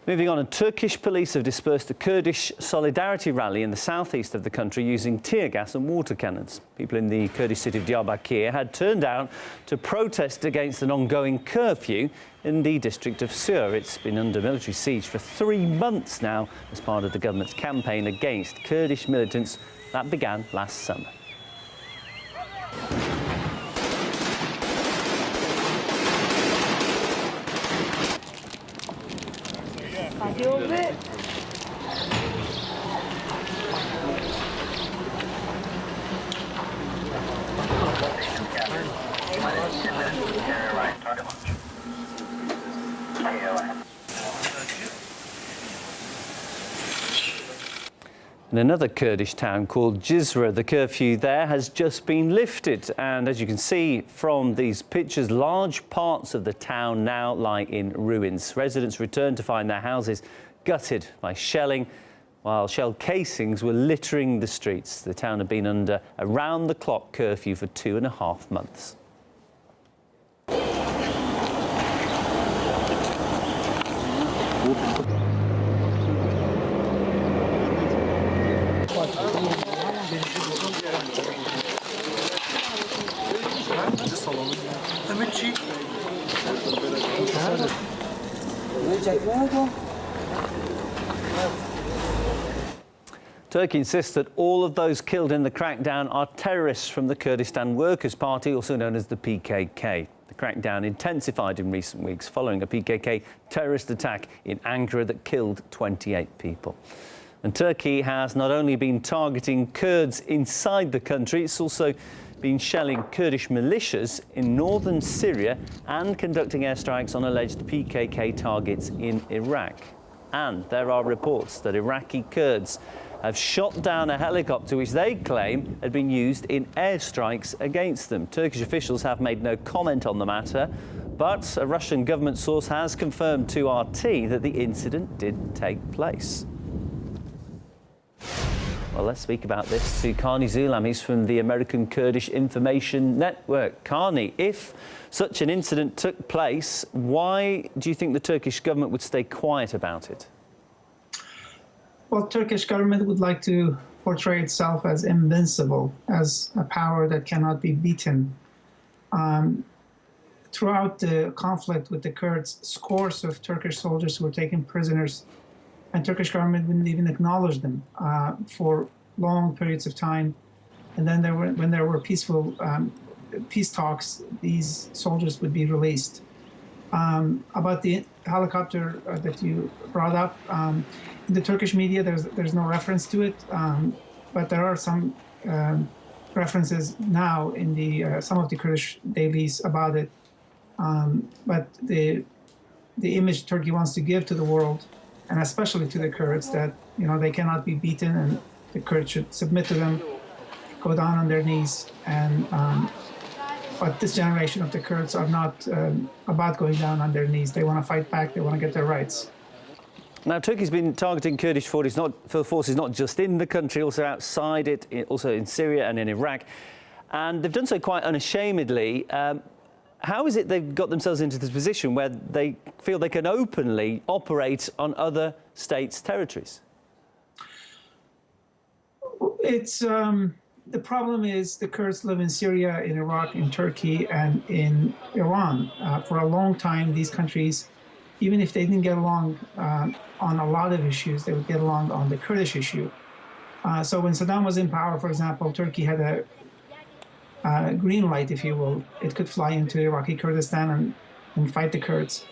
Moving on, Turkish police have dispersed a Kurdish solidarity rally in the southeast of the country using tear gas and water cannons. People in the Kurdish city of Diyarbakir had turned out to protest against an ongoing curfew in the district of Sur. It's been under military siege for 3 months now as part of the government's campaign against Kurdish militants that began last summer. In another Kurdish town called Cizre, the curfew there has just been lifted. And as you can see from these pictures, large parts of the town now lie in ruins. Residents returned to find their houses gutted by shelling, while shell casings were littering the streets. The town had been under a round-the-clock curfew for 2.5 months. Turkey insists that all of those killed in the crackdown are terrorists from the Kurdistan Workers' Party, also known as the PKK. The crackdown intensified in recent weeks following a PKK terrorist attack in Ankara that killed 28 people. And Turkey has not only been targeting Kurds inside the country, it's also been shelling Kurdish militias in northern Syria and conducting airstrikes on alleged PKK targets in Iraq. And there are reports that Iraqi Kurds have shot down a helicopter which they claim had been used in airstrikes against them. Turkish officials have made no comment on the matter, but a Russian government source has confirmed to RT that the incident did take place. Well, let's speak about this to Carney Zulam. He's from the American Kurdish Information Network. Carney, if such an incident took place, why do you think the Turkish government would stay quiet about it? Well, Turkish government would like to portray itself as invincible, as a power that cannot be beaten. Throughout the conflict with the Kurds, scores of Turkish soldiers were taken prisoners, and Turkish government wouldn't even acknowledge them for long periods of time. And then when there were peaceful peace talks, these soldiers would be released. About the helicopter that you brought up, in the Turkish media, there's no reference to it, but there are some references now in the some of the Kurdish dailies about it. But the image Turkey wants to give to the world, and especially to the Kurds, that they cannot be beaten and the Kurds should submit to them, go down on their knees. And but this generation of the Kurds are not about going down on their knees. They want to fight back. They want to get their rights. Now, Turkey's been targeting Kurdish forces not just in the country, also outside it, also in Syria and in Iraq. And they've done so quite unashamedly. How is it they've got themselves into this position where they feel they can openly operate on other states' territories? It's the problem is the Kurds live in Syria, in Iraq, in Turkey, and in Iran. For a long time, these countries, even if they didn't get along on a lot of issues, they would get along on the Kurdish issue. So when Saddam was in power, for example, Turkey had a green light, if you will. It could fly into Iraqi Kurdistan and fight the Kurds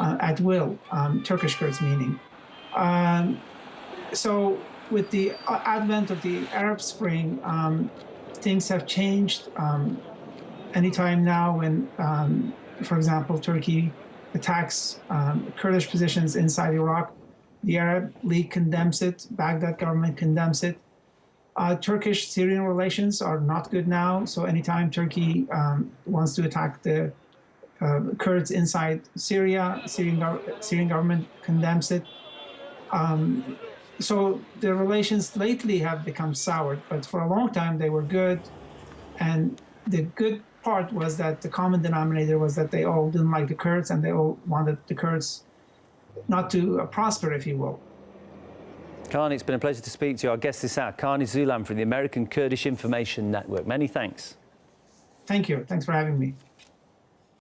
at will, Turkish Kurds meaning. So with the advent of the Arab Spring, things have changed. Anytime now when, for example, Turkey attacks Kurdish positions inside Iraq, the Arab League condemns it, Baghdad government condemns it. Turkish-Syrian relations are not good now, so anytime Turkey wants to attack the Kurds inside Syria, Syrian government condemns it. So the relations lately have become soured, but for a long time they were good. And the good part was that the common denominator was that they all didn't like the Kurds and they all wanted the Kurds prosper, if you will. Kani, it's been a pleasure to speak to you. Our guest this hour, Kani Zulan from the American Kurdish Information Network. Many thanks. Thank you. Thanks for having me.